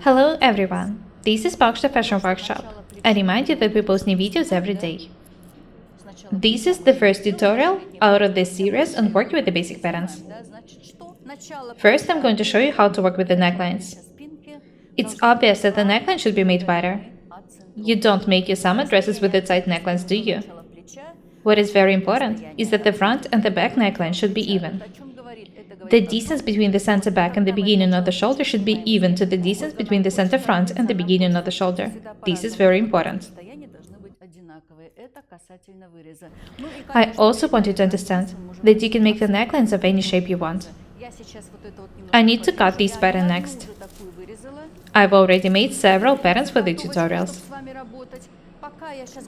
Hello everyone, this is Paukshte Fashion Workshop. I remind you that we post new videos every day. This is the first tutorial out of this series on working with the basic patterns. First, I'm going to show you how to work with the necklines. It's obvious that the neckline should be made wider. You don't make your summer dresses with the tight necklines, do you? What is very important is that the front and the back neckline should be even. The distance between the center back and the beginning of the shoulder should be even to the distance between the center front and the beginning of the shoulder. This is very important. I also want you to understand that you can make the necklines of any shape you want. I need to cut this pattern next. I've already made several patterns for the tutorials.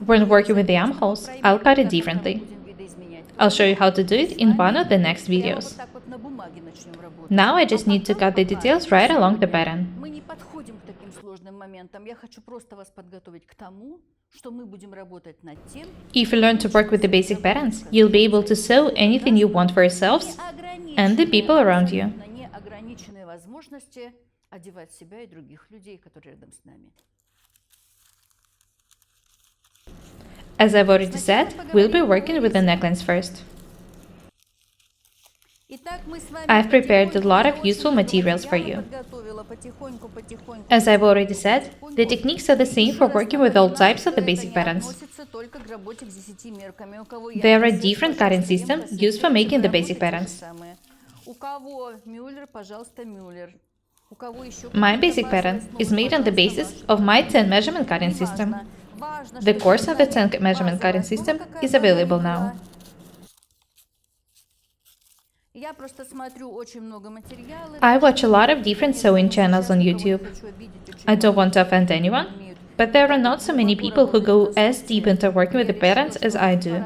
When working with the armholes, I'll cut it differently. I'll show you how to do it in one of the next videos. Now I just need to cut the details right along the pattern. If you learn to work with the basic patterns, you'll be able to sew anything you want for yourselves and the people around you. As I've already said, we'll be working with the necklines first. I've prepared a lot of useful materials for you. As I've already said, the techniques are the same for working with all types of the basic patterns. There are different cutting systems used for making the basic patterns. My basic pattern is made on the basis of my 10 measurement cutting system. The course of the 10 measurement cutting system is available now. I watch a lot of different sewing channels on YouTube. I don't want to offend anyone, but there are not so many people who go as deep into working with the patterns as I do.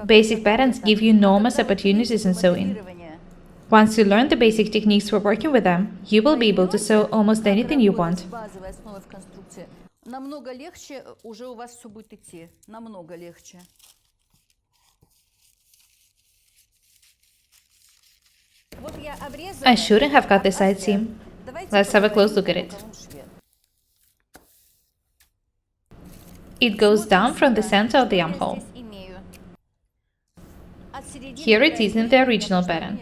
Basic patterns give you enormous opportunities in sewing. Once you learn the basic techniques for working with them, you will be able to sew almost anything you want. I shouldn't have cut the side seam. Let's have a close look at it. It goes down from the center of the armhole. Here it is in the original pattern.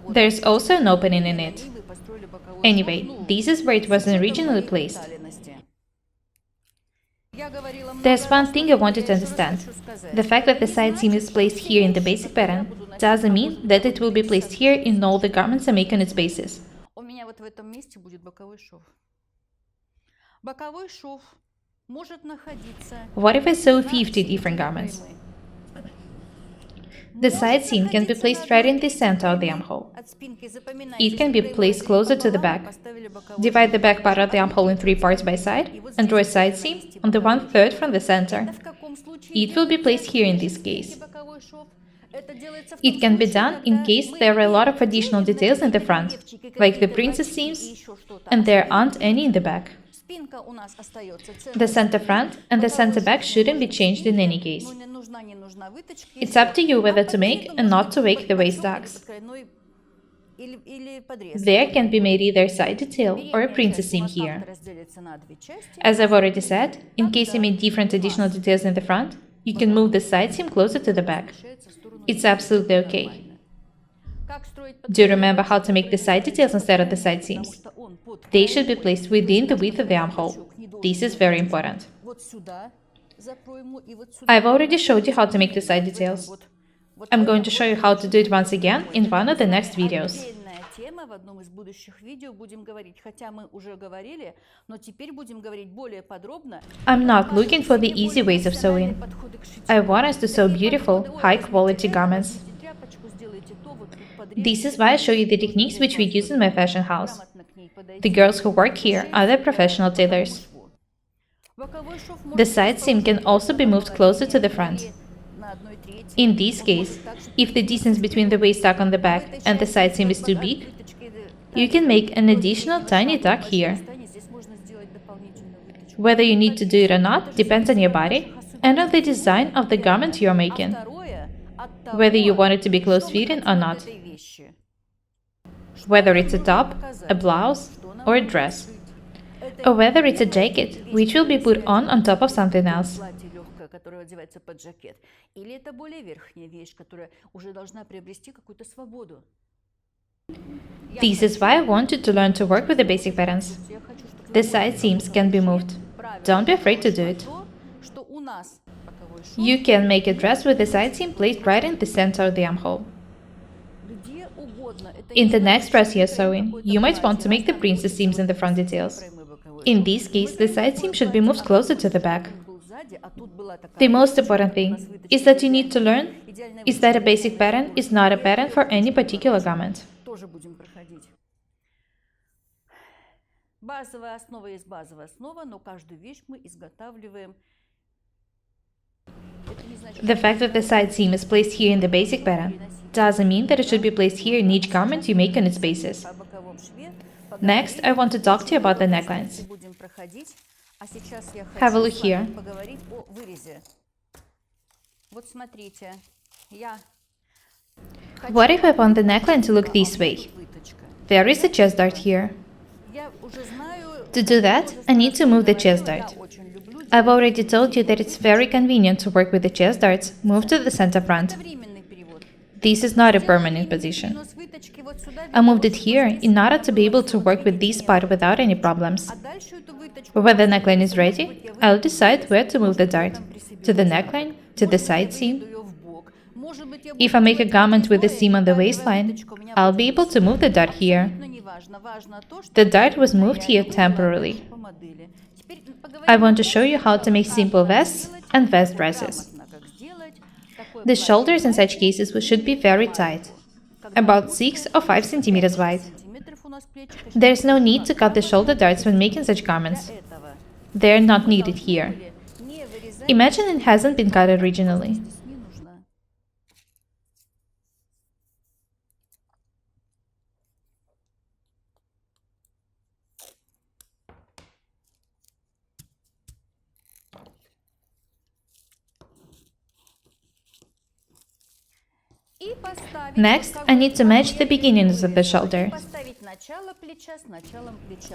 There's also an opening in it. Anyway, this is where it was originally placed. There's one thing I wanted to understand. The fact that the side seam is placed here in the basic pattern doesn't mean that it will be placed here in all the garments I make on its basis. What if I sew 50 different garments? The side seam can be placed right in the center of the armhole. It can be placed closer to the back. Divide the back part of the armhole in 3 parts by side and draw a side seam on the 1/3 from the center. It will be placed here in this case. It can be done in case there are a lot of additional details in the front, like the princess seams, and there aren't any in the back. The center front and the center back shouldn't be changed in any case. It's up to you whether to make and not to make the waist ducks. There can be made either a side detail or a princess seam here. As I've already said, in case you made different additional details in the front, you can move the side seam closer to the back. It's absolutely okay. Do you remember how to make the side details instead of the side seams? They should be placed within the width of the armhole. This is very important. I've already showed you how to make the side details. I'm going to show you how to do it once again in one of the next videos. I'm not looking for the easy ways of sewing. I want us to sew beautiful, high-quality garments. This is why I show you the techniques which we use in my fashion house. The girls who work here are the professional tailors. The side seam can also be moved closer to the front. In this case, if the distance between the waist tuck on the back and the side seam is too big, you can make an additional tiny tuck here. Whether you need to do it or not depends on your body, and on the design of the garment you're making, whether you want it to be close-fitting or not, whether it's a top, a blouse, or a dress, or whether it's a jacket, which will be put on top of something else. Которая одевается под жакет, или это более верхняя вещь, которая уже должна приобрести какую-то свободу. This is why I want you to learn to work with the basic patterns. The side seams can be moved. Don't be afraid to do it. You can make a dress with the side seam placed right in the center of the armhole. In the next dress you're sewing, you might want to make the princess seams in the front details. In this case, the side seam should be moved closer to the back. The most important thing is that you need to learn is that a basic pattern is not a pattern for any particular garment. Базовая основа есть базовая основа, но каждую вещь мы изготавливаем. The fact that the side seam is placed here in the basic pattern doesn't mean that it should be placed here in each garment you make on its basis. Next, I want to talk to you about the necklines. Have a look here. What if I want the neckline to look this way? There is a chest dart here. To do that, I need to move the chest dart. I've already told you that it's very convenient to work with the chest darts moved to the center front. This is not a permanent position. I moved it here in order to be able to work with this part without any problems. When the neckline is ready, I'll decide where to move the dart. To the neckline, to the side seam. If I make a garment with a seam on the waistline, I'll be able to move the dart here. The dart was moved here temporarily. I want to show you how to make simple vests and vest dresses. The shoulders in such cases should be very tight, about 6 or 5 centimeters wide. There is no need to cut the shoulder darts when making such garments. They are not needed here. Imagine it hasn't been cut originally. Next, I need to match the beginnings of the shoulder.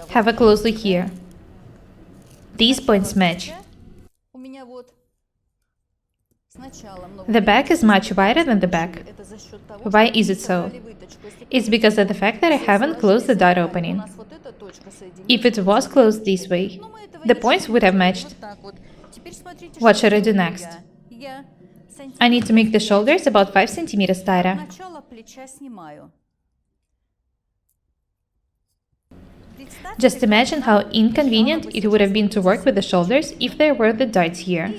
Have a close look here. These points match. The back is much wider than the back. Why is it so? It's because of the fact that I haven't closed the dart opening. If it was closed this way, the points would have matched. What should I do next? I need to make the shoulders about 5 centimeters tighter. Just imagine how inconvenient it would have been to work with the shoulders if there were the darts here.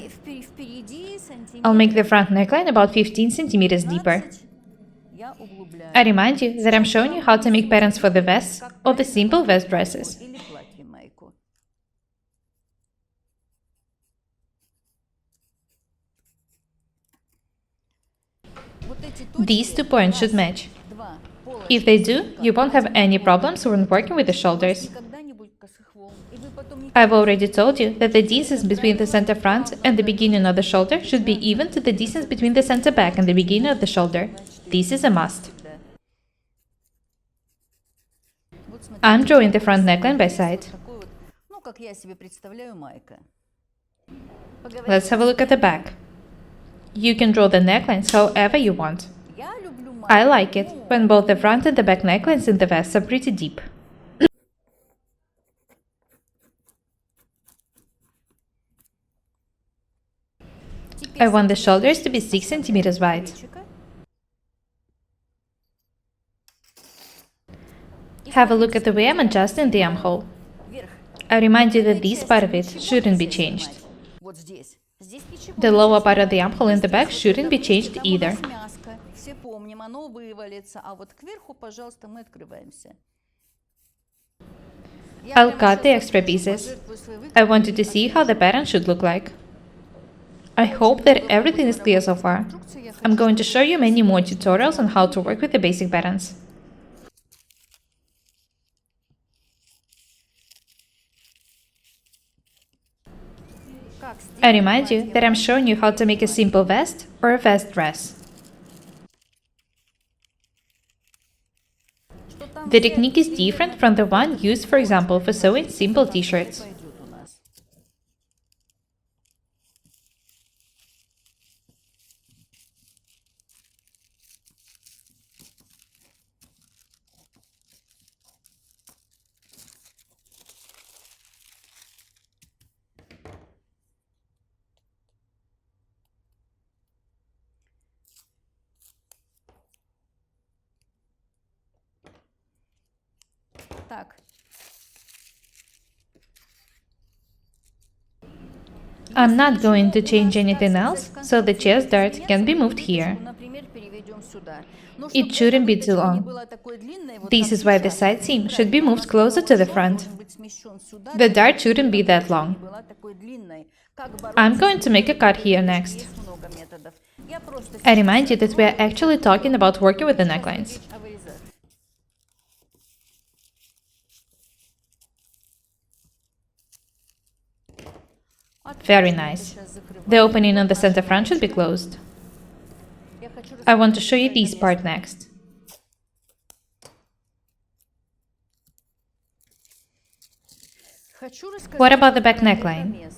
I'll make the front neckline about 15 centimeters deeper. I remind you that I'm showing you how to make patterns for the vests or the simple vest dresses. These 2 points should match. If they do, you won't have any problems when working with the shoulders. I've already told you that the distance between the center front and the beginning of the shoulder should be even to the distance between the center back and the beginning of the shoulder. This is a must. I'm drawing the front neckline by side. Let's have a look at the back. You can draw the necklines however you want. I like it when both the front and the back necklines in the vest are pretty deep. I want the shoulders to be 6 centimeters wide. Have a look at the way I'm adjusting the armhole. I remind you that this part of it shouldn't be changed. The lower part of the armhole in the back shouldn't be changed either. I'll cut the extra pieces. I want you to see how the pattern should look like. I hope that everything is clear so far. I'm going to show you many more tutorials on how to work with the basic patterns. I remind you that I'm showing you how to make a simple vest or a vest dress. The technique is different from the one used, for example, for sewing simple t-shirts. Так. I'm not going to change anything else, so the chest dart can be moved here. It shouldn't be too long. This is why the side seam should be moved closer to the front. The dart shouldn't be that long. I'm going to make a cut here next. I remind you that we are actually talking about working with the necklines. Very nice. The opening on the center front should be closed. I want to show you this part next. What about the back neckline?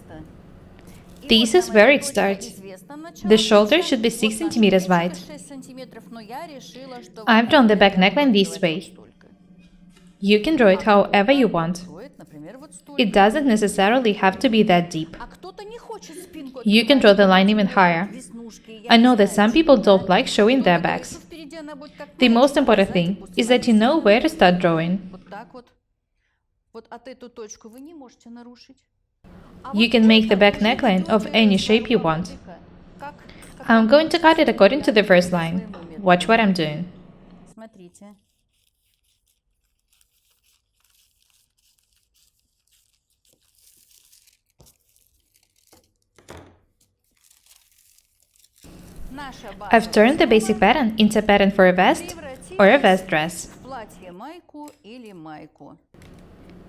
This is where it starts. The shoulder should be 6 cm wide. I've drawn the back neckline this way. You can draw it however you want. It doesn't necessarily have to be that deep. You can draw the line even higher. I know that some people don't like showing their backs. The most important thing is that you know where to start drawing. You can make the back neckline of any shape you want. I'm going to cut it according to the first line. Watch what I'm doing. I've turned the basic pattern into a pattern for a vest or a vest dress.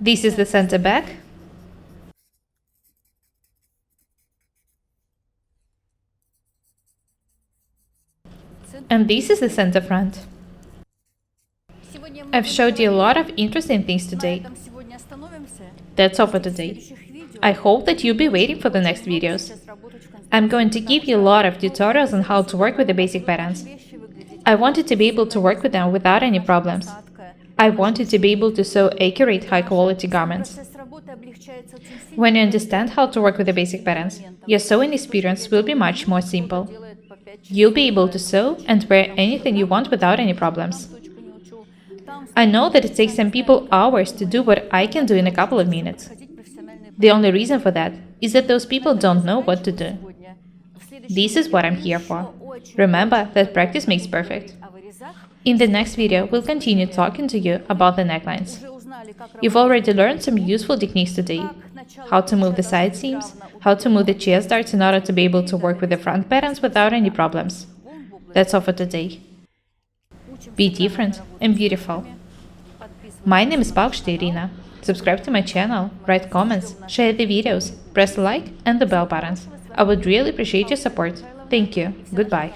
This is the center back. And this is the center front. I've showed you a lot of interesting things today. That's all for today. I hope that you'll be waiting for the next videos. I'm going to give you a lot of tutorials on how to work with the basic patterns. I wanted to be able to work with them without any problems. I wanted to be able to sew accurate, high-quality garments. When you understand how to work with the basic patterns, your sewing experience will be much more simple. You'll be able to sew and wear anything you want without any problems. I know that it takes some people hours to do what I can do in a couple of minutes. The only reason for that is that those people don't know what to do. This is what I'm here for. Remember that practice makes perfect. In the next video, we'll continue talking to you about the necklines. You've already learned some useful techniques today. How to move the side seams, how to move the chest darts in order to be able to work with the front patterns without any problems. That's all for today. Be different and beautiful. My name is Paukshte Irina. Subscribe to my channel, write comments, share the videos, press like and the bell buttons. I would really appreciate your support. Thank you. Goodbye.